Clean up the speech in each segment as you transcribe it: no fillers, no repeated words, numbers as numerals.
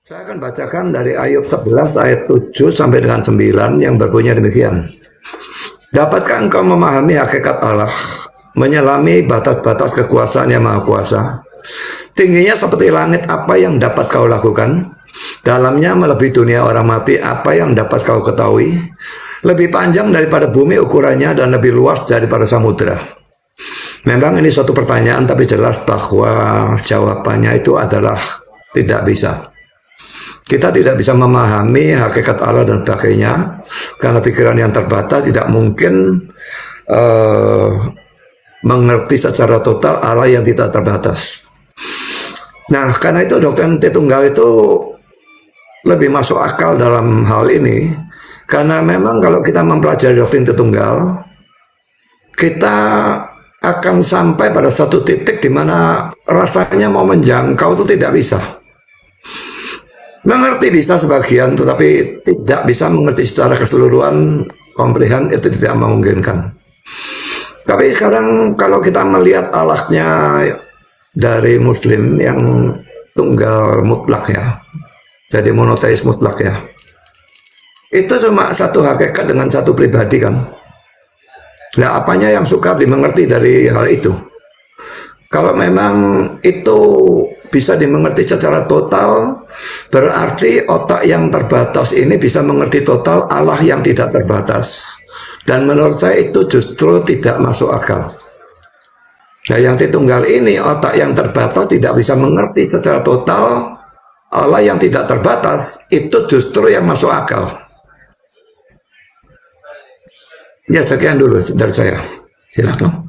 Saya akan bacakan dari Ayub 11 ayat 7 sampai dengan 9 yang berbunyi demikian. Dapatkah engkau memahami hakikat Allah, menyelami batas-batas kekuasaan yang maha kuasa? Tingginya seperti langit, apa yang dapat kau lakukan? Dalamnya melebihi dunia orang mati, apa yang dapat kau ketahui? Lebih panjang daripada bumi ukurannya dan lebih luas daripada samudera. Memang ini suatu pertanyaan, tapi jelas bahwa jawabannya itu adalah tidak bisa. Kita tidak bisa memahami hakikat Allah dan sebagainya, karena pikiran yang terbatas tidak mungkin mengerti secara total Allah yang tidak terbatas. Nah, karena itu doktrin Tritunggal itu lebih masuk akal dalam hal ini, karena memang kalau kita mempelajari doktrin Tritunggal, kita akan sampai pada satu titik di mana rasanya mau menjangkau itu tidak bisa. Mengerti bisa sebagian, tetapi tidak bisa mengerti secara keseluruhan, komprehend itu tidak memungkinkan. Tapi sekarang kalau kita melihat Allahnya dari Muslim yang tunggal mutlak ya, jadi monoteis mutlak ya, itu cuma satu hakikat dengan satu pribadi kan. Nah, apanya yang sukar dimengerti dari hal itu? Kalau memang itu bisa dimengerti secara total, berarti otak yang terbatas ini bisa mengerti total Allah yang tidak terbatas. Dan menurut saya itu justru tidak masuk akal. Nah, yang Tritunggal ini, otak yang terbatas tidak bisa mengerti secara total Allah yang tidak terbatas, itu justru yang masuk akal. Ya, sekian dulu dari saya. Silakan.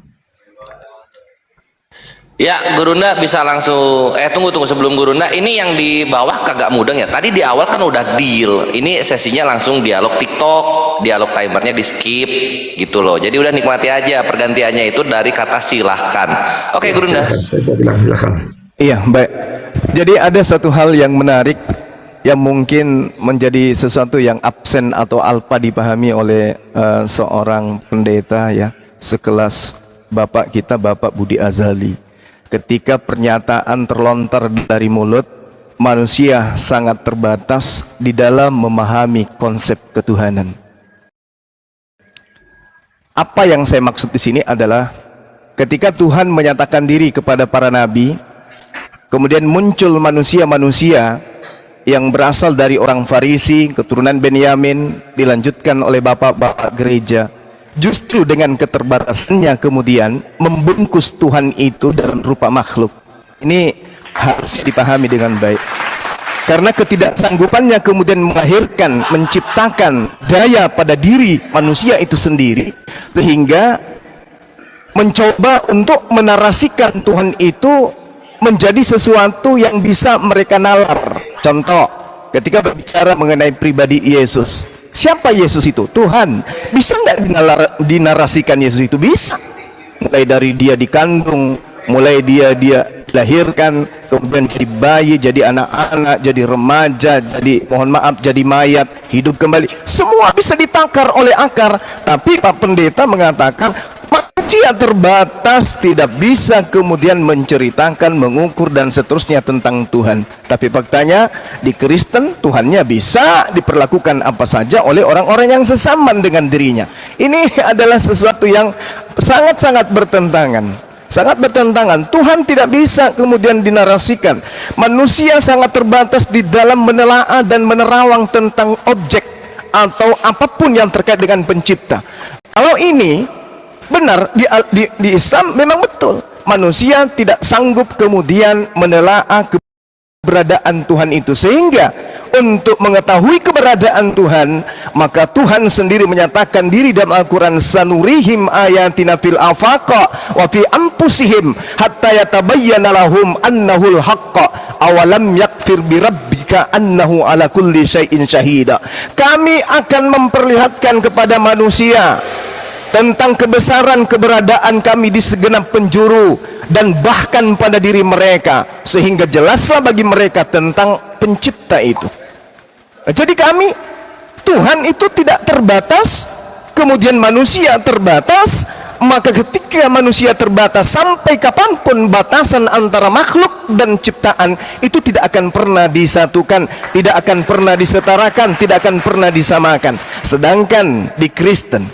Ya, Gurunda bisa langsung. Tunggu sebelum Gurunda, ini yang di bawah kagak mudeng ya. Tadi di awal kan udah deal. Ini sesinya langsung dialog TikTok, dialog timernya di skip gitu loh. Jadi udah nikmati aja, pergantiannya itu dari kata silahkan. Oke, Gurunda. Silakan. Iya, baik. Jadi ada satu hal yang menarik yang mungkin menjadi sesuatu yang absen atau alpa dipahami oleh seorang pendeta ya, sekelas Bapak kita, Bapak Budi Azali. Ketika pernyataan terlontar dari mulut, manusia sangat terbatas di dalam memahami konsep ketuhanan. Apa yang saya maksud di sini adalah ketika Tuhan menyatakan diri kepada para nabi, kemudian muncul manusia-manusia yang berasal dari orang Farisi, keturunan Benyamin, dilanjutkan oleh bapak-bapak gereja. Justru dengan keterbatasannya kemudian membungkus Tuhan itu dalam rupa makhluk. Ini harus dipahami dengan baik. Karena ketidaksanggupannya kemudian melahirkan, menciptakan daya pada diri manusia itu sendiri, sehingga mencoba untuk menarasikan Tuhan itu menjadi sesuatu yang bisa mereka nalar. Contoh, ketika berbicara mengenai pribadi Yesus, siapa Yesus itu? Tuhan. Bisa nggak dinarasikan Yesus itu? Bisa. Mulai dari dia dikandung, mulai dia dilahirkan, kemudian jadi bayi, jadi anak-anak, jadi remaja, jadi mohon maaf, jadi mayat, hidup kembali. Semua bisa ditakar oleh akar. Tapi Pak Pendeta mengatakan manusia terbatas, tidak bisa kemudian menceritakan, mengukur dan seterusnya tentang Tuhan. Tapi faktanya di Kristen Tuhannya bisa diperlakukan apa saja oleh orang-orang yang sesaman dengan dirinya. Ini adalah sesuatu yang sangat-sangat bertentangan. Sangat bertentangan. Tuhan tidak bisa kemudian dinarasikan. Manusia sangat terbatas di dalam menelaah dan menerawang tentang objek atau apapun yang terkait dengan pencipta. Kalau ini benar di Islam memang betul, manusia tidak sanggup kemudian menelaah keberadaan Tuhan itu, sehingga untuk mengetahui keberadaan Tuhan maka Tuhan sendiri menyatakan diri dalam Al-Quran, sanurihim ayatina fil afaqa wa fi anfusihim hatta yatabayyana lahum annahul haqqa awalam yakfir bi rabbika annahu ala kulli syai'in syahida. Kami akan memperlihatkan kepada manusia tentang kebesaran keberadaan kami di segenap penjuru dan bahkan pada diri mereka, sehingga jelaslah bagi mereka tentang pencipta itu. Jadi Tuhan itu tidak terbatas, kemudian manusia terbatas, maka ketika manusia terbatas, sampai kapanpun batasan antara makhluk dan ciptaan itu tidak akan pernah disatukan, tidak akan pernah disetarakan, tidak akan pernah disamakan. Sedangkan di Kristen,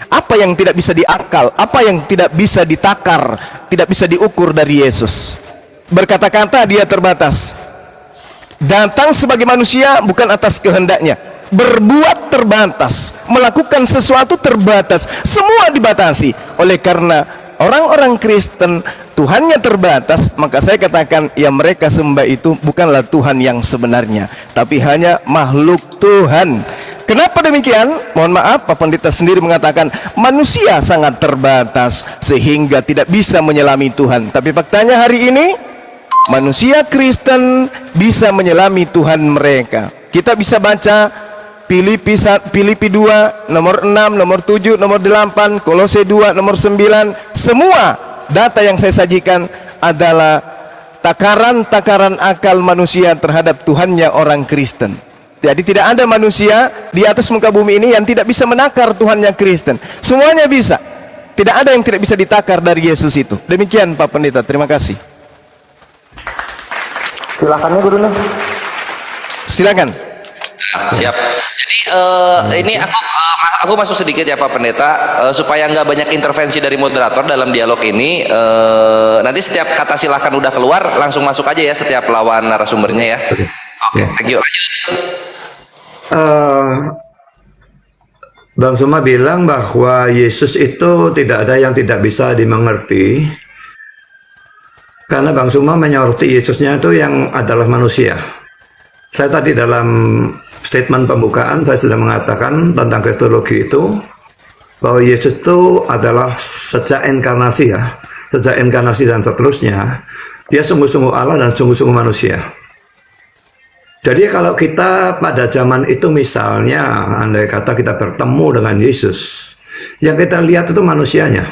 apa yang tidak bisa diakal, apa yang tidak bisa ditakar, tidak bisa diukur dari Yesus. Berkata-kata dia terbatas, datang sebagai manusia bukan atas kehendaknya, berbuat terbatas, melakukan sesuatu terbatas, semua dibatasi. Oleh karena orang-orang Kristen Tuhannya terbatas, maka saya katakan yang mereka sembah itu bukanlah Tuhan yang sebenarnya, tapi hanya makhluk Tuhan. Kenapa demikian? Mohon maaf, Pak Pendeta sendiri mengatakan manusia sangat terbatas sehingga tidak bisa menyelami Tuhan. Tapi faktanya hari ini manusia Kristen bisa menyelami Tuhan mereka. Kita bisa baca Filipi 2 nomor 6, nomor 7, nomor 8, Kolose 2 nomor 9. Semua data yang saya sajikan adalah takaran-takaran akal manusia terhadap Tuhannya orang Kristen. Jadi tidak ada manusia di atas muka bumi ini yang tidak bisa menakar Tuhannya Kristen. Semuanya bisa. Tidak ada yang tidak bisa ditakar dari Yesus itu. Demikian Pak Pendeta, terima kasih. Silakan ya Guru. Silakan. Siap. Jadi ini aku masuk sedikit ya Pak Pendeta, supaya nggak banyak intervensi dari moderator dalam dialog ini. Nanti setiap kata silakan udah keluar langsung masuk aja ya setiap lawan narasumbernya ya. Oke, thank you. Lanjut. Bang Suma bilang bahwa Yesus itu tidak ada yang tidak bisa dimengerti, karena Bang Suma menyoroti Yesusnya itu yang adalah manusia. Saya tadi dalam statement pembukaan saya sudah mengatakan tentang kristologi itu, bahwa Yesus itu adalah sejak inkarnasi ya, sejak inkarnasi dan seterusnya, dia sungguh-sungguh Allah dan sungguh-sungguh manusia. Jadi kalau kita pada zaman itu misalnya, andai kata kita bertemu dengan Yesus, yang kita lihat itu manusianya.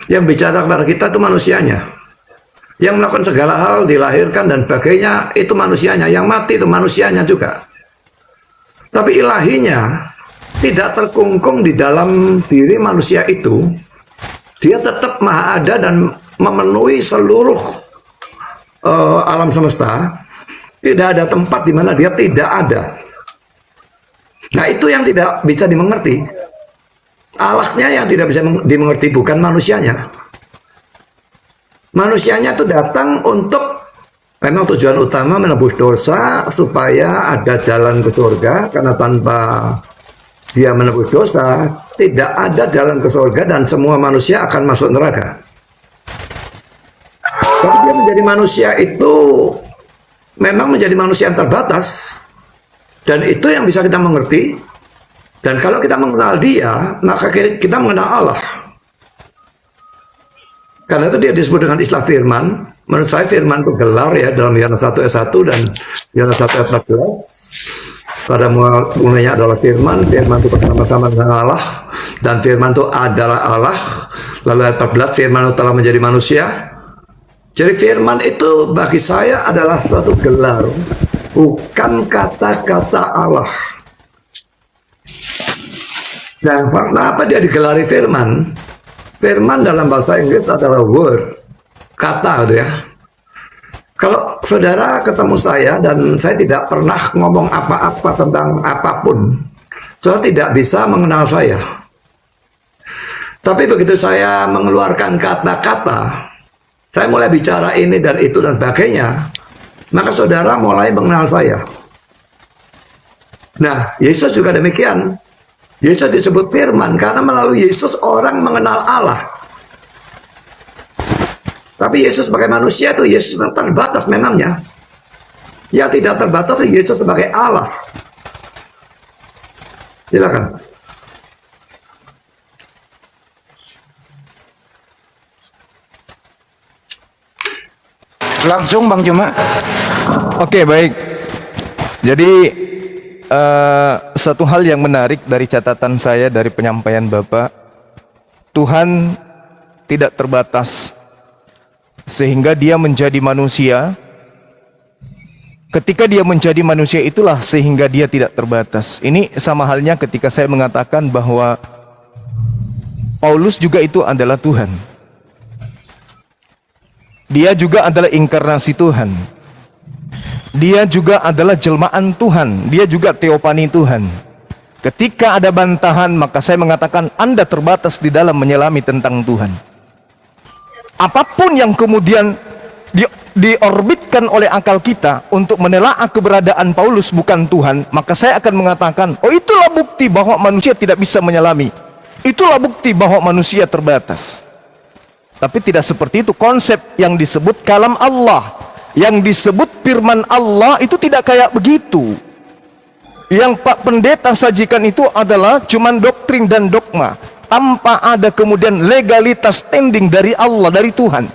Yang bicara kepada kita itu manusianya. Yang melakukan segala hal, dilahirkan dan sebagainya, itu manusianya. Yang mati itu manusianya juga. Tapi ilahinya tidak terkungkung di dalam diri manusia itu. Dia tetap maha ada dan memenuhi seluruh alam semesta. Tidak ada tempat di mana dia tidak ada. Nah, itu yang tidak bisa dimengerti. Allahnya yang tidak bisa dimengerti, bukan manusianya. Manusianya itu datang untuk, memang tujuan utama menebus dosa supaya ada jalan ke surga, karena tanpa dia menebus dosa tidak ada jalan ke surga dan semua manusia akan masuk neraka. Tapi dia menjadi manusia itu memang menjadi manusia yang terbatas, dan itu yang bisa kita mengerti. Dan kalau kita mengenal dia, maka kita mengenal Allah. Karena itu dia disebut dengan istilah firman. Menurut saya firman itu gelar ya, dalam Yohanes 1 ayat 1 dan Yohanes 1 ayat 14. Pada mulanya adalah firman, firman itu bersama-sama dengan Allah, dan firman itu adalah Allah. Lalu ayat 14, firman itu telah menjadi manusia. Jadi firman itu bagi saya adalah suatu gelar, bukan kata-kata Allah. Dan kenapa dia digelari firman? Firman dalam bahasa Inggris adalah word, kata gitu ya. Kalau saudara ketemu saya dan saya tidak pernah ngomong apa-apa tentang apapun, saudara tidak bisa mengenal saya. Tapi begitu saya mengeluarkan kata-kata, saya mulai bicara ini dan itu dan sebagainya, maka saudara mulai mengenal saya. Nah, Yesus juga demikian. Yesus disebut firman karena melalui Yesus orang mengenal Allah. Tapi Yesus sebagai manusia itu Yesus yang terbatas memangnya. Yang tidak terbatas itu Yesus sebagai Allah. Silakan. Langsung Bang Juma. Oke, baik. Jadi satu hal yang menarik dari catatan saya dari penyampaian Bapak, Tuhan tidak terbatas sehingga dia menjadi manusia. Ketika dia menjadi manusia itulah sehingga dia tidak terbatas. Ini sama halnya ketika saya mengatakan bahwa Paulus juga itu adalah Tuhan. Dia juga adalah inkarnasi Tuhan. Dia juga adalah jelmaan Tuhan. Dia juga teopani Tuhan. Ketika ada bantahan, maka saya mengatakan Anda terbatas di dalam menyelami tentang Tuhan. Apapun yang kemudian diorbitkan oleh akal kita untuk menelaah keberadaan Paulus bukan Tuhan, maka saya akan mengatakan, oh itulah bukti bahwa manusia tidak bisa menyelami. Itulah bukti bahwa manusia terbatas. Tapi tidak seperti itu konsep yang disebut kalam Allah, yang disebut firman Allah itu tidak kayak begitu. Yang Pak Pendeta sajikan itu adalah cuman doktrin dan dogma, tanpa ada kemudian legalitas standing dari Allah, dari Tuhan.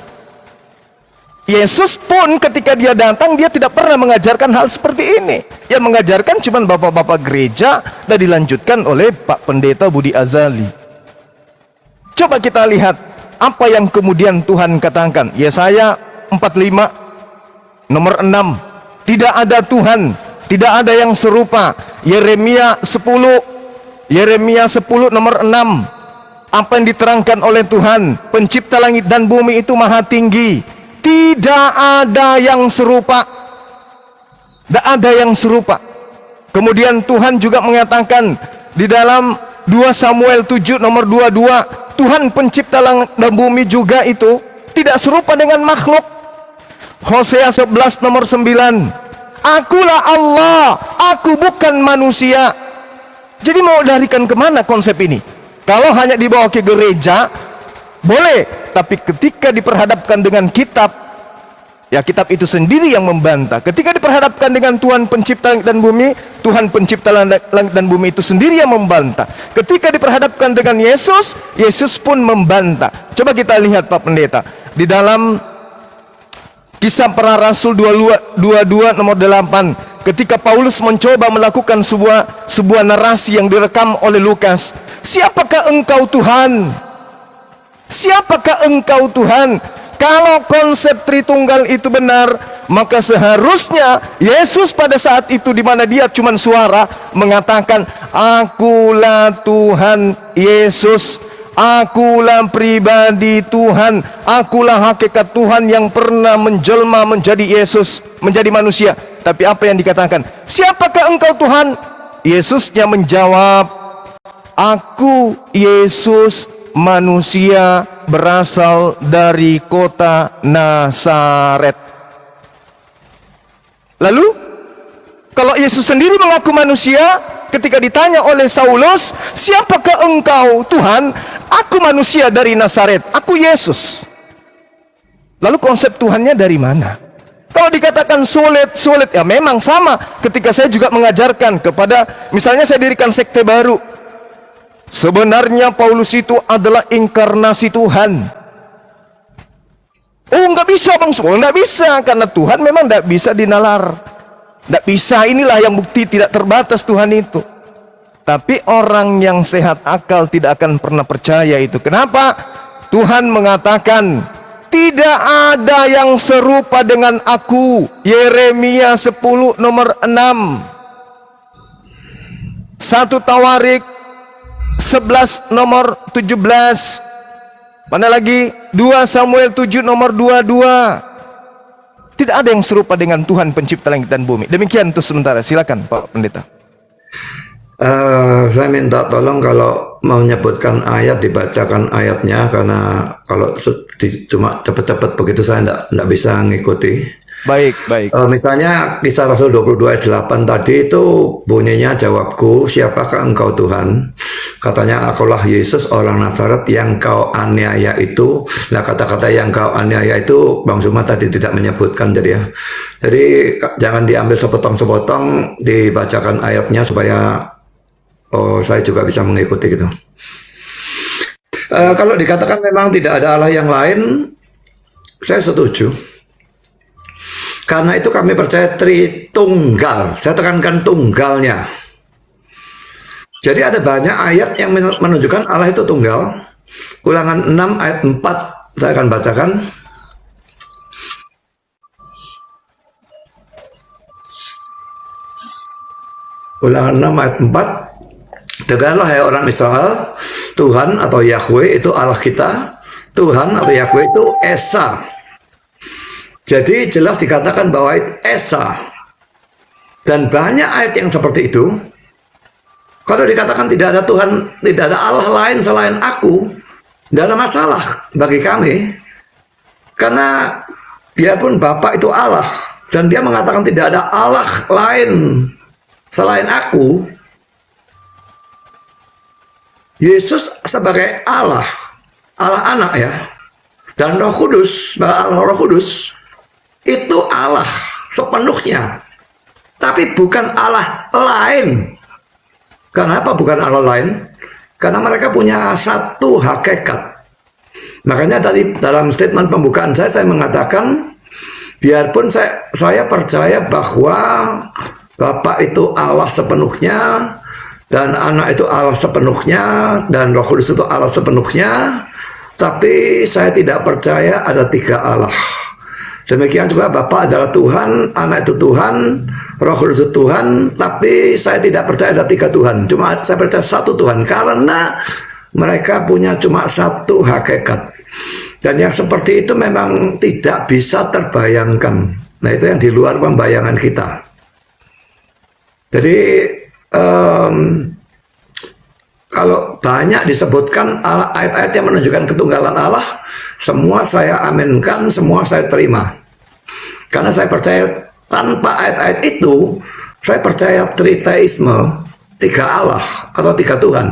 Yesus pun ketika dia datang, dia tidak pernah mengajarkan hal seperti ini. Yang mengajarkan cuman bapak-bapak gereja dan dilanjutkan oleh Pak Pendeta Budi Azali. Coba kita lihat apa yang kemudian Tuhan katakan. Yesaya 45 nomor 6. Tidak ada Tuhan, tidak ada yang serupa. Yeremia 10 nomor 6. Apa yang diterangkan oleh Tuhan, pencipta langit dan bumi itu maha tinggi, tidak ada yang serupa. Tidak ada yang serupa. Kemudian Tuhan juga mengatakan di dalam 2 Samuel 7 nomor 22, Tuhan pencipta langit dan bumi juga itu tidak serupa dengan makhluk. Hosea 11 nomor 9, akulah Allah, aku bukan manusia. Jadi mau larikan kemana konsep ini? Kalau hanya dibawa ke gereja boleh, tapi ketika diperhadapkan dengan kitab, ya kitab itu sendiri yang membantah. Ketika diperhadapkan dengan Tuhan pencipta langit dan bumi, Tuhan pencipta langit dan bumi itu sendiri yang membantah. Ketika diperhadapkan dengan Yesus, Yesus pun membantah. Coba kita lihat Pak Pendeta, di dalam Kisah Para Rasul 22 nomor 8, ketika Paulus mencoba melakukan sebuah narasi yang direkam oleh Lukas. Siapakah engkau Tuhan? Siapakah engkau Tuhan? Kalau konsep Tritunggal itu benar, maka seharusnya Yesus pada saat itu di mana dia cuma suara mengatakan, akulah Tuhan Yesus, akulah pribadi Tuhan, akulah hakikat Tuhan yang pernah menjelma menjadi Yesus, menjadi manusia. Tapi apa yang dikatakan? Siapakah engkau Tuhan? Yesusnya menjawab, aku Yesus, manusia berasal dari kota Nazaret. Lalu kalau Yesus sendiri mengaku manusia, ketika ditanya oleh Saulus, siapakah engkau Tuhan? Aku manusia dari Nazaret, aku Yesus. Lalu konsep Tuhannya dari mana? Kalau dikatakan sulit, ya memang sama. Ketika saya juga mengajarkan kepada, misalnya saya dirikan sekte baru, sebenarnya Paulus itu adalah inkarnasi Tuhan. Oh nggak bisa Bang Sul, nggak bisa, karena Tuhan memang nggak bisa dinalar, nggak bisa. Inilah yang bukti tidak terbatas Tuhan itu. Tapi orang yang sehat akal tidak akan pernah percaya itu. Kenapa? Tuhan mengatakan tidak ada yang serupa dengan aku. Yeremia 10 nomor 6. 1 Tawarik 11 nomor 17. Mana lagi? 2 Samuel 7 nomor 22. Tidak ada yang serupa dengan Tuhan pencipta langit dan bumi. Demikian untuk sementara. Silakan Pak Pendeta. Saya minta tolong kalau mau menyebutkan ayat, dibacakan ayatnya, karena kalau cuma cepat-cepat begitu saya enggak bisa ngikuti. Baik, baik. Misalnya Kisah Rasul 22 ayat 8 tadi itu bunyinya, jawabku, siapakah engkau Tuhan? Katanya, akulah Yesus orang Nazaret yang kau aniaya itu. Nah, kata-kata yang kau aniaya itu Bang Suma tadi tidak menyebutkan, jadi ya. Jadi jangan diambil sepotong-sepotong, dibacakan ayatnya supaya saya juga bisa mengikuti gitu. Kalau dikatakan memang tidak ada Allah yang lain, saya setuju. Karena itu kami percaya Tritunggal. Saya tekankan tunggalnya. Jadi ada banyak ayat yang menunjukkan Allah itu tunggal. Ulangan 6 ayat 4 saya akan bacakan. Ulangan 6 ayat 4. Dengarlah hai orang Israel, Tuhan atau Yahweh itu Allah kita, Tuhan atau Yahweh itu Esa. Jadi jelas dikatakan bahwa itu Esa. Dan banyak ayat yang seperti itu. Kalau dikatakan tidak ada Tuhan, tidak ada Allah lain selain aku, tidak ada masalah bagi kami. Karena biarpun Bapa itu Allah, dan dia mengatakan tidak ada Allah lain selain aku, Yesus sebagai Allah, Allah anak ya, dan Roh Kudus, Roh Kudus, itu Allah sepenuhnya. Tapi bukan Allah lain. Kenapa bukan Allah lain? Karena mereka punya satu hakikat. Makanya tadi dalam statement pembukaan saya mengatakan, biarpun saya percaya bahwa Bapa itu Allah sepenuhnya, dan Anak itu Allah sepenuhnya, dan Roh Kudus itu Allah sepenuhnya, tapi saya tidak percaya ada 3 Allah. Demikian juga Bapa adalah Tuhan, Anak itu Tuhan, Roh Kudus itu Tuhan, tapi saya tidak percaya ada 3 Tuhan. Cuma saya percaya satu Tuhan, karena mereka punya cuma satu hakikat. Dan yang seperti itu memang tidak bisa terbayangkan. Nah, itu yang di luar pembayangan kita. Jadi kalau banyak disebutkan ayat-ayat yang menunjukkan ketunggalan Allah, semua saya aminkan, semua saya terima. Karena saya percaya tanpa ayat-ayat itu, saya percaya triteisme, 3 Allah atau 3 Tuhan.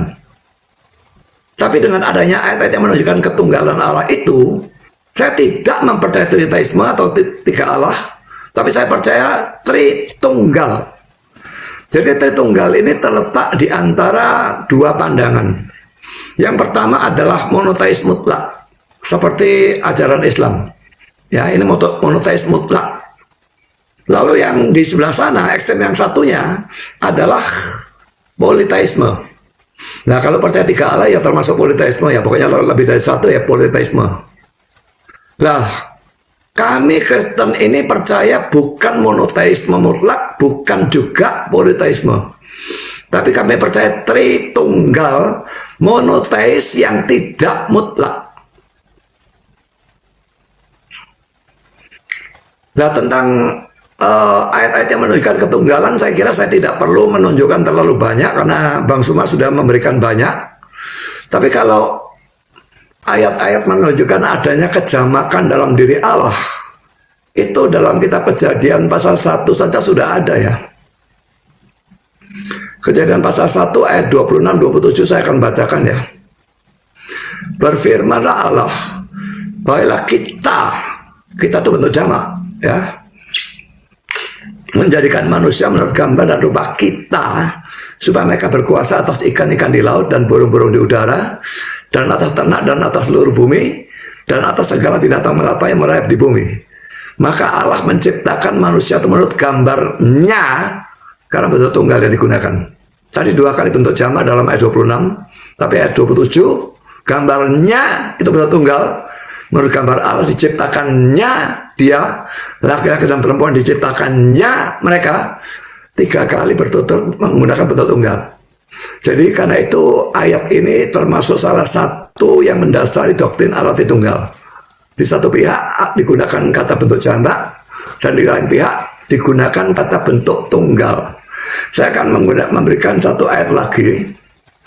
Tapi dengan adanya ayat-ayat yang menunjukkan ketunggalan Allah itu, saya tidak mempercayai triteisme atau 3 Allah, tapi saya percaya Tritunggal. Jadi Tritunggal ini terletak di antara 2 pandangan. Yang pertama adalah monoteis mutlak, seperti ajaran Islam. Ya, ini monoteis mutlak. Lalu yang di sebelah sana, ekstrem yang satunya adalah politeisme. Nah, kalau percaya 3 Allah ya termasuk politeisme ya, pokoknya lebih dari 1 ya politeisme. Lah, kami Kristen ini percaya bukan monoteisme mutlak, bukan juga politeisme. Tapi kami percaya Tritunggal, monoteis yang tidak mutlak. Nah, tentang ayat-ayat yang menunjukkan ketunggalan, saya kira saya tidak perlu menunjukkan terlalu banyak, karena Bang Suma sudah memberikan banyak. Tapi kalau ayat-ayat menunjukkan adanya kejamakan dalam diri Allah, itu dalam kitab Kejadian pasal 1 saja sudah ada ya. Kejadian pasal 1 ayat 26-27 saya akan bacakan ya. Berfirmanlah Allah, baiklah kita itu bentuk jamak ya, menjadikan manusia menurut gambar dan rupa kita, supaya mereka berkuasa atas ikan-ikan di laut dan burung-burung di udara, dan atas ternak dan atas seluruh bumi, dan atas segala binatang melata yang merayap di bumi. Maka Allah menciptakan manusia itu menurut gambarnya, karena bentuk tunggal yang digunakan. Tadi 2 kali bentuk jamak dalam ayat 26, tapi ayat 27 gambarnya itu bentuk tunggal. Menurut gambar Allah diciptakannya dia, laki-laki dan perempuan diciptakannya mereka, 3 kali bertutur menggunakan bentuk tunggal. Jadi karena itu ayat ini termasuk salah satu yang mendasari doktrin Allah Tritunggal. Di satu pihak digunakan kata bentuk jamak, dan di lain pihak digunakan kata bentuk tunggal. Saya akan memberikan 1 ayat lagi.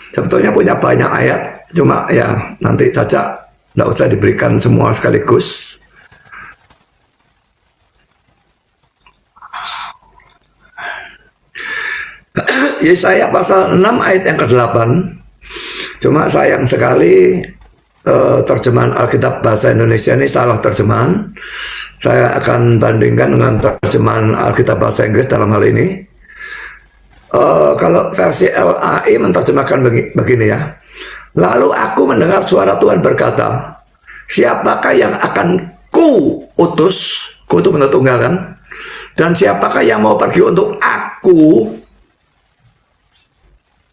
Sebetulnya punya banyak ayat, cuma ya nanti saja, tidak usah diberikan semua sekaligus. Yesaya pasal 6 ayat yang ke-8. Cuma sayang sekali terjemahan Alkitab bahasa Indonesia ini salah terjemahan. Saya akan bandingkan dengan terjemahan Alkitab bahasa Inggris dalam hal ini. Kalau versi LAI menerjemahkan begini ya. Lalu aku mendengar suara Tuhan berkata, siapakah yang akan ku utus? Ku itu bentuk tunggal kan? Dan siapakah yang mau pergi untuk aku?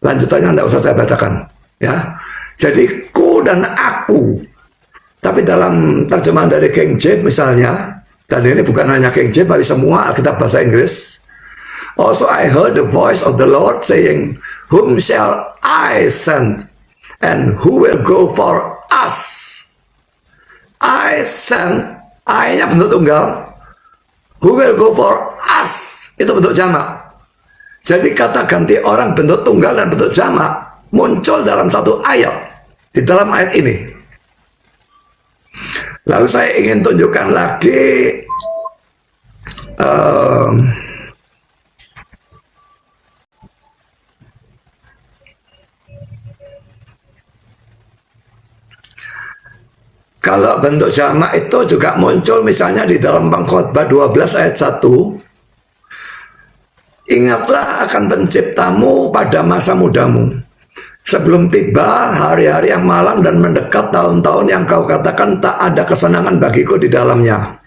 Lanjutannya tidak usah saya bacakan ya. Jadi ku dan aku. Tapi dalam terjemahan dari King James misalnya, dan ini bukan hanya King James, tapi semua Alkitab bahasa Inggris. Also I heard the voice of the Lord saying, whom shall I send? And who will go for us? I send, I-nya bentuk tunggal. Who will go for us? Itu bentuk jamak. Jadi kata ganti orang bentuk tunggal dan bentuk jamak muncul dalam satu ayat, di dalam ayat ini. Lalu saya ingin tunjukkan lagi kalau bentuk jamak itu juga muncul misalnya di dalam Pengkhotbah 12 ayat 1. Ingatlah akan penciptamu pada masa mudamu, sebelum tiba hari-hari yang malam dan mendekat tahun-tahun yang kau katakan tak ada kesenangan bagiku di dalamnya.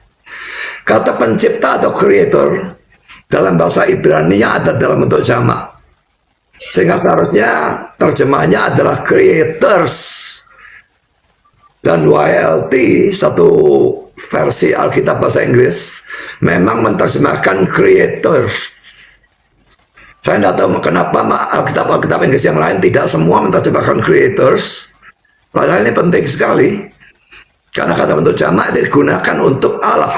Kata pencipta atau creator dalam bahasa Ibrani-nya ada dalam bentuk jamak, sehingga seharusnya terjemahnya adalah creators. Dan YLT, satu versi Alkitab bahasa Inggris, memang menerjemahkan creators. Saya tidak tahu kenapa Alkitab Inggris yang lain tidak semua menerjemahkan creators. Padahal ini penting sekali, karena kata bentuk jamak itu digunakan untuk Allah,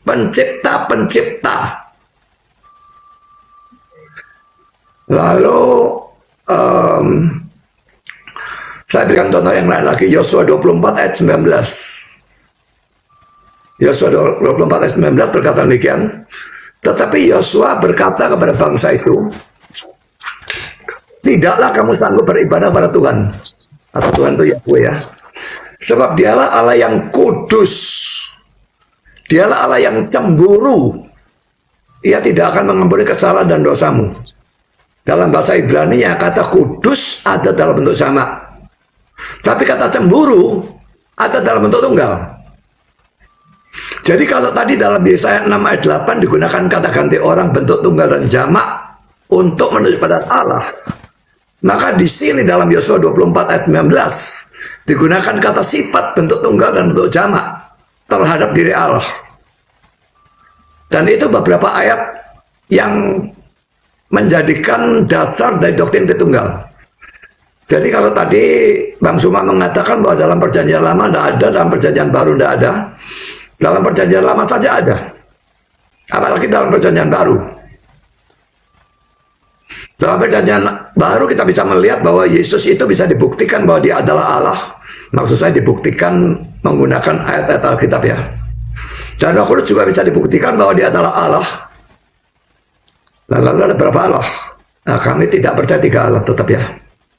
pencipta. Lalu saya berikan contoh yang lain lagi, Yosua 24 ayat 19. Yosua 24 ayat 19 berkata demikian, tetapi Yosua berkata kepada bangsa itu, tidaklah kamu sanggup beribadah pada Tuhan, atau Tuhan itu Yahweh ya, sebab dialah Allah yang kudus, dialah Allah yang cemburu, ia tidak akan mengampuni kesalahan dan dosamu. Dalam bahasa Ibrani-nya kata kudus ada dalam bentuk jamak, tapi kata cemburu ada dalam bentuk tunggal. Jadi kalau tadi dalam Yesaya 6 ayat 8 digunakan kata ganti orang bentuk tunggal dan jamak untuk menuju pada Allah, maka di sini dalam Yosua 24 ayat 19 digunakan kata sifat bentuk tunggal dan bentuk jamak terhadap diri Allah. Dan itu beberapa ayat yang menjadikan dasar dari doktrin Tritunggal. Jadi kalau tadi Bang Suma mengatakan bahwa dalam perjanjian lama tidak ada, dalam perjanjian baru tidak ada, dalam perjanjian lama saja ada, apalagi dalam perjanjian baru. Dalam perjanjian baru kita bisa melihat bahwa Yesus itu bisa dibuktikan bahwa dia adalah Allah. Maksud saya dibuktikan menggunakan ayat-ayat Alkitab ya. Dan Roh Kudus juga bisa dibuktikan bahwa dia adalah Allah. Lalu ada berapa Allah? Nah, kami tidak percaya 3 Allah tetap ya.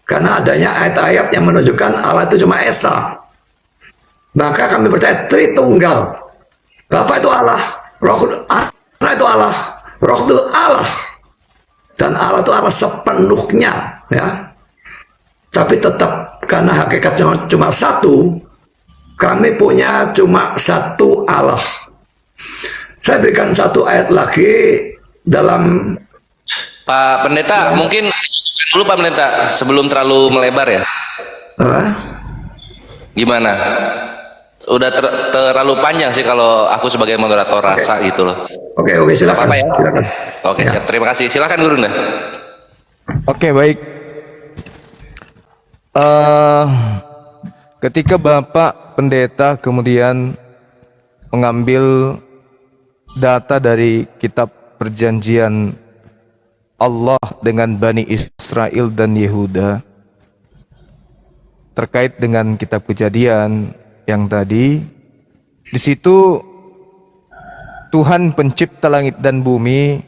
Karena adanya ayat-ayat yang menunjukkan Allah itu cuma Esa. Maka kami percaya Tritunggal. Bapa itu Allah, Roh Kudus, Anak itu Allah, Roh Kudus Allah. Dan Allah itu Allah sepenuhnya ya. Tapi tetap karena hakikatnya cuma satu, kami punya cuma satu Allah. Saya berikan satu ayat lagi dalam Pak Pendeta, mungkin dulu Pak Pendeta sebelum terlalu melebar ya. Gimana? Udah terlalu panjang sih kalau aku sebagai moderator rasa gitu loh. Oke, silakan. Apa-apa ya? Silakan. Oke, Ya. siap. Terima kasih. Silakan Guru Nda. Oke, baik. Ketika Bapak Pendeta kemudian mengambil data dari kitab perjanjian Allah dengan Bani Israel dan Yehuda terkait dengan kitab Kejadian yang tadi, di situ Tuhan pencipta langit dan bumi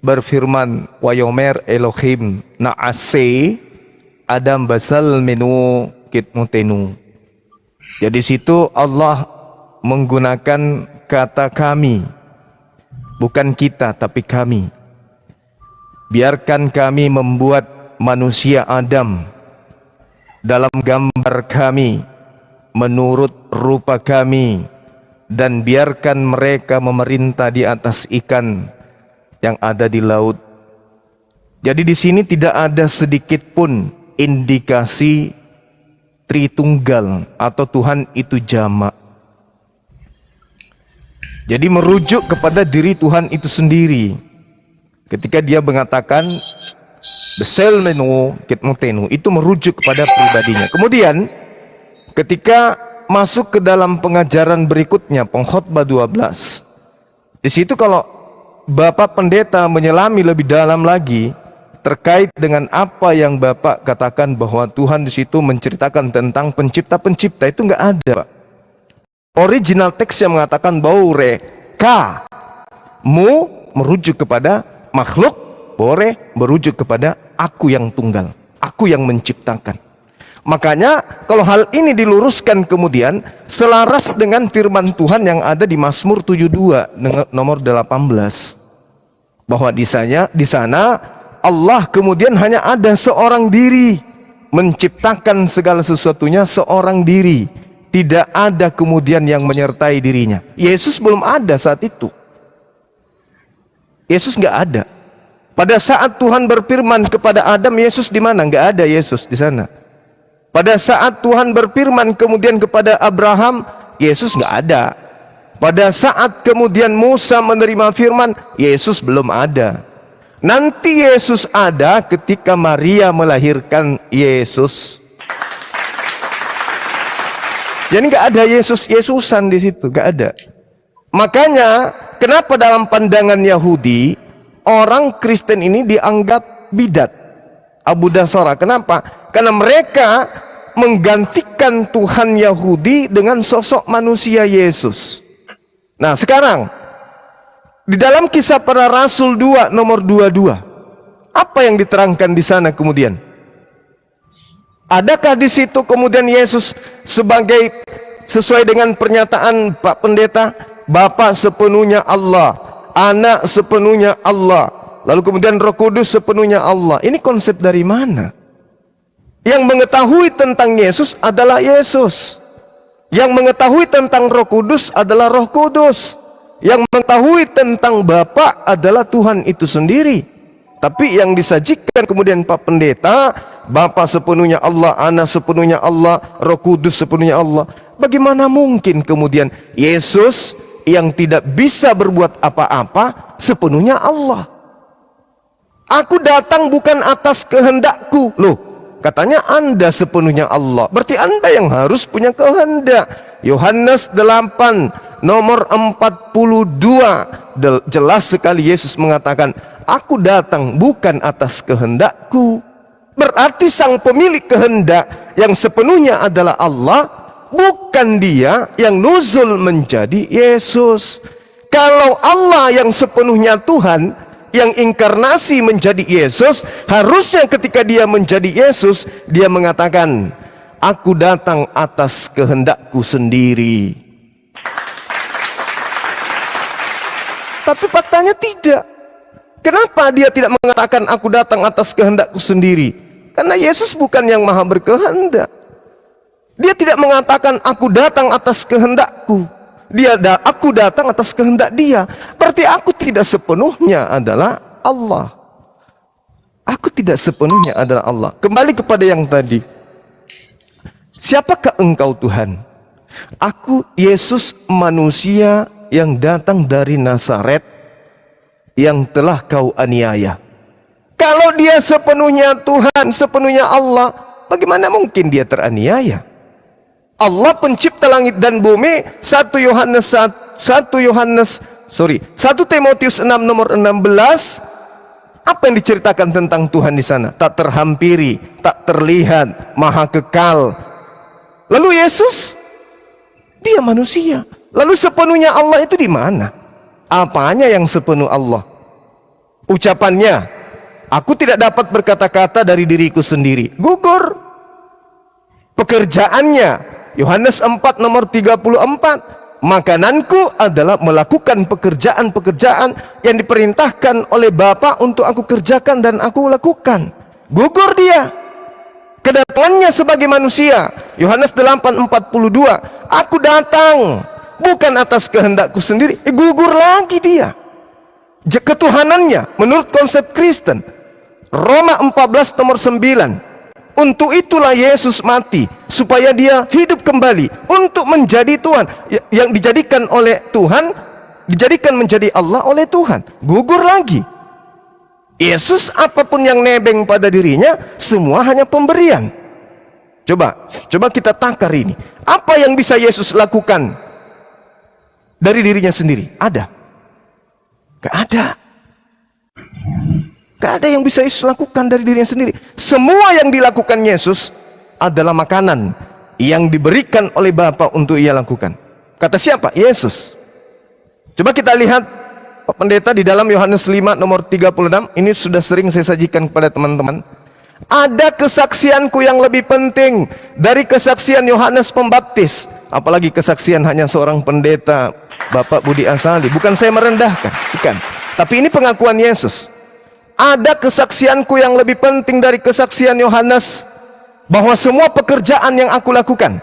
berfirman, wa yomer Elohim na'ase Adam basal menu kitmutenu. Jadi situ Allah menggunakan kata kami, bukan kita tapi kami. Biarkan kami membuat manusia Adam dalam gambar kami, menurut rupa kami, dan biarkan mereka memerintah di atas ikan yang ada di laut. Jadi di sini tidak ada sedikit pun indikasi Tritunggal atau Tuhan itu jamak. Jadi merujuk kepada diri Tuhan itu sendiri. Ketika dia mengatakan Besel menu kitmutenu itu merujuk kepada pribadinya. Kemudian ketika masuk ke dalam pengajaran berikutnya, pengkhotbah 12. Di situ kalau Bapak Pendeta menyelami lebih dalam lagi terkait dengan apa yang Bapak katakan bahwa Tuhan di situ menceritakan tentang pencipta-pencipta, itu nggak ada, Pak. Original teks yang mengatakan baure ka mu merujuk kepada makhluk, bore merujuk kepada aku yang tunggal, aku yang menciptakan. Makanya kalau hal ini diluruskan kemudian selaras dengan firman Tuhan yang ada di Mazmur 72 nomor 18, bahwa di sana Allah kemudian hanya ada seorang diri, menciptakan segala sesuatunya seorang diri, tidak ada kemudian yang menyertai dirinya. Yesus belum ada saat itu. Yesus nggak ada. Pada saat Tuhan berfirman kepada Adam, Yesus di mana? Nggak ada Yesus di sana. Pada saat Tuhan berfirman kemudian kepada Abraham, Yesus nggak ada. Pada saat kemudian Musa menerima firman, Yesus belum ada. Nanti Yesus ada ketika Maria melahirkan Yesus. Jadi nggak ada Yesusan di situ, nggak ada. Makanya kenapa dalam pandangan Yahudi orang Kristen ini dianggap bidat, Abu Dasora? Kenapa? Karena mereka menggantikan Tuhan Yahudi dengan sosok manusia Yesus. Nah sekarang di dalam Kisah Para Rasul 2 nomor 22, apa yang diterangkan di sana kemudian? Adakah di situ kemudian Yesus sebagai sesuai dengan pernyataan Pak Pendeta, Bapa sepenuhnya Allah, Anak sepenuhnya Allah, lalu kemudian Roh Kudus sepenuhnya Allah? Ini konsep dari mana? Yang mengetahui tentang Yesus adalah Yesus. Yang mengetahui tentang Roh Kudus adalah Roh Kudus. Yang mengetahui tentang Bapa adalah Tuhan itu sendiri. Tapi yang disajikan kemudian Pak Pendeta, Bapa sepenuhnya Allah, Anak sepenuhnya Allah, Roh Kudus sepenuhnya Allah. Bagaimana mungkin kemudian Yesus yang tidak bisa berbuat apa-apa sepenuhnya Allah? Aku datang bukan atas kehendakku. Loh, katanya Anda sepenuhnya Allah. Berarti Anda yang harus punya kehendak. Yohanes 8 nomor 42, jelas sekali Yesus mengatakan, aku datang bukan atas kehendakku. Berarti sang pemilik kehendak yang sepenuhnya adalah Allah, bukan dia yang nuzul menjadi Yesus. Kalau Allah yang sepenuhnya Tuhan, yang inkarnasi menjadi Yesus, harusnya ketika dia menjadi Yesus, dia mengatakan, aku datang atas kehendakku sendiri. Tapi faktanya tidak. Kenapa dia tidak mengatakan aku datang atas kehendakku sendiri? Karena Yesus bukan yang maha berkehendak. Dia tidak mengatakan aku datang atas kehendakku. Aku datang atas kehendak dia. Berarti aku tidak sepenuhnya adalah Allah. Aku tidak sepenuhnya adalah Allah. Kembali kepada yang tadi. Siapakah engkau Tuhan? Aku Yesus manusia yang datang dari Nazaret yang telah kau aniaya. Kalau dia sepenuhnya Tuhan, sepenuhnya Allah, bagaimana mungkin dia teraniaya? Allah pencipta langit dan bumi. 1 Timotius 6 nomor 16. Apa yang diceritakan tentang Tuhan di sana? Tak terhampiri, tak terlihat, maha kekal. Lalu Yesus, dia manusia. Lalu sepenuhnya Allah itu di mana? Apanya yang sepenuh Allah? Ucapannya, aku tidak dapat berkata-kata dari diriku sendiri. Gugur. Pekerjaannya, Yohanes 4 nomor 34. Makananku adalah melakukan pekerjaan-pekerjaan yang diperintahkan oleh Bapa untuk aku kerjakan dan aku lakukan. Gugur dia. Kedatangannya sebagai manusia, Yohanes 8:42. Aku datang bukan atas kehendakku sendiri. Gugur lagi dia. Ketuhanannya menurut konsep Kristen, Roma 14 nomor 9. Untuk itulah Yesus mati, supaya dia hidup kembali untuk menjadi Tuhan. Yang dijadikan oleh Tuhan, dijadikan menjadi Allah oleh Tuhan. Gugur lagi. Yesus apapun yang nebeng pada dirinya, semua hanya pemberian. Coba kita takar ini. Apa yang bisa Yesus lakukan dari dirinya sendiri? Ada? Gak ada. Gak ada yang bisa Yesus lakukan dari dirinya sendiri. Semua yang dilakukan Yesus adalah makanan yang diberikan oleh Bapa untuk ia lakukan. Kata siapa? Yesus. Coba kita lihat Pak Pendeta di dalam Yohanes 5 nomor 36. Ini sudah sering saya sajikan kepada teman-teman. Ada kesaksianku yang lebih penting dari kesaksian Yohanes Pembaptis. Apalagi kesaksian hanya seorang pendeta, Bapak Budi Asali. Bukan saya merendahkan, bukan. Tapi ini pengakuan Yesus. Ada kesaksianku yang lebih penting dari kesaksian Yohanes, bahwa semua pekerjaan yang aku lakukan,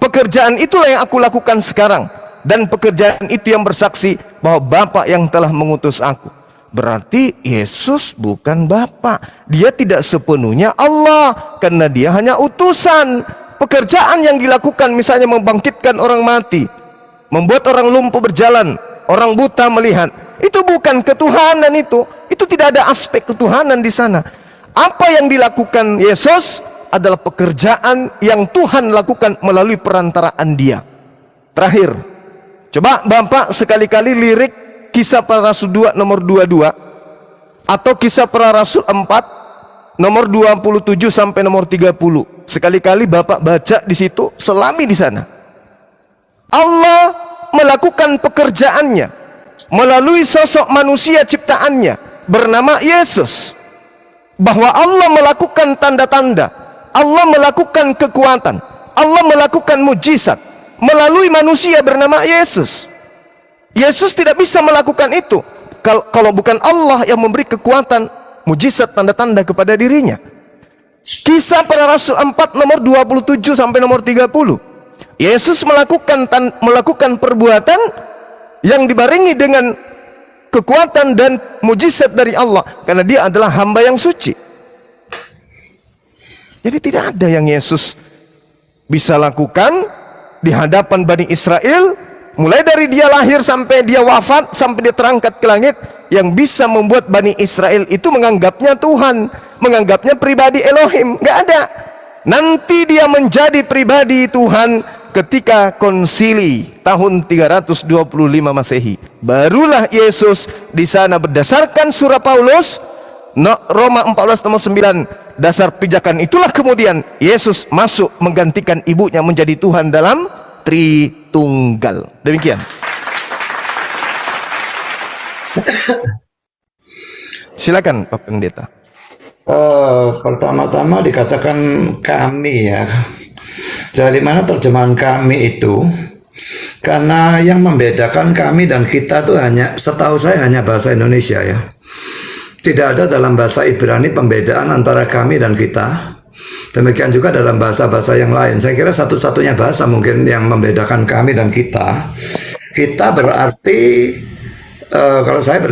pekerjaan itulah yang aku lakukan sekarang. Dan pekerjaan itu yang bersaksi bahwa Bapa yang telah mengutus aku. Berarti Yesus bukan Bapa. Dia tidak sepenuhnya Allah, karena dia hanya utusan. Pekerjaan yang dilakukan misalnya membangkitkan orang mati, membuat orang lumpuh berjalan, orang buta melihat, itu bukan ketuhanan itu. Itu tidak ada aspek ketuhanan di sana. Apa yang dilakukan Yesus adalah pekerjaan yang Tuhan lakukan melalui perantaraan dia. Terakhir, coba Bapak sekali-kali lirik Kisah Para Rasul 2 nomor 22 atau Kisah Para Rasul 4 nomor 27 sampai nomor 30. Sekali-kali Bapak baca di situ, selami di sana. Allah melakukan pekerjaannya melalui sosok manusia ciptaannya bernama Yesus. Bahwa Allah melakukan tanda-tanda, Allah melakukan kekuatan, Allah melakukan mujizat melalui manusia bernama Yesus. Yesus tidak bisa melakukan itu kalau bukan Allah yang memberi kekuatan, mujizat, tanda-tanda kepada dirinya. Kisah Para Rasul 4 nomor 27 sampai nomor 30. Yesus melakukan perbuatan yang dibarengi dengan kekuatan dan mujizat dari Allah, karena dia adalah hamba yang suci. Jadi tidak ada yang Yesus bisa lakukan di hadapan Bani Israel, mulai dari dia lahir sampai dia wafat, sampai dia terangkat ke langit, yang bisa membuat Bani Israel itu menganggapnya Tuhan, menganggapnya pribadi Elohim. Gak ada. Nanti dia menjadi pribadi Tuhan ketika konsili tahun 325 Masehi. Barulah Yesus di sana berdasarkan surah Paulus Roma 14 nomor 9, dasar pijakan itulah kemudian Yesus masuk menggantikan ibunya menjadi Tuhan dalam Tritunggal. Demikian. Silakan Pak Pendeta. Pertama-tama dikatakan kami ya. Dari mana terjemahan kami itu? Karena yang membedakan kami dan kita itu hanya, setahu saya, hanya bahasa Indonesia ya. Tidak ada dalam bahasa Ibrani pembedaan antara kami dan kita. Demikian juga dalam bahasa-bahasa yang lain. Saya kira satu-satunya bahasa mungkin yang membedakan kami dan kita. Kita berarti kalau saya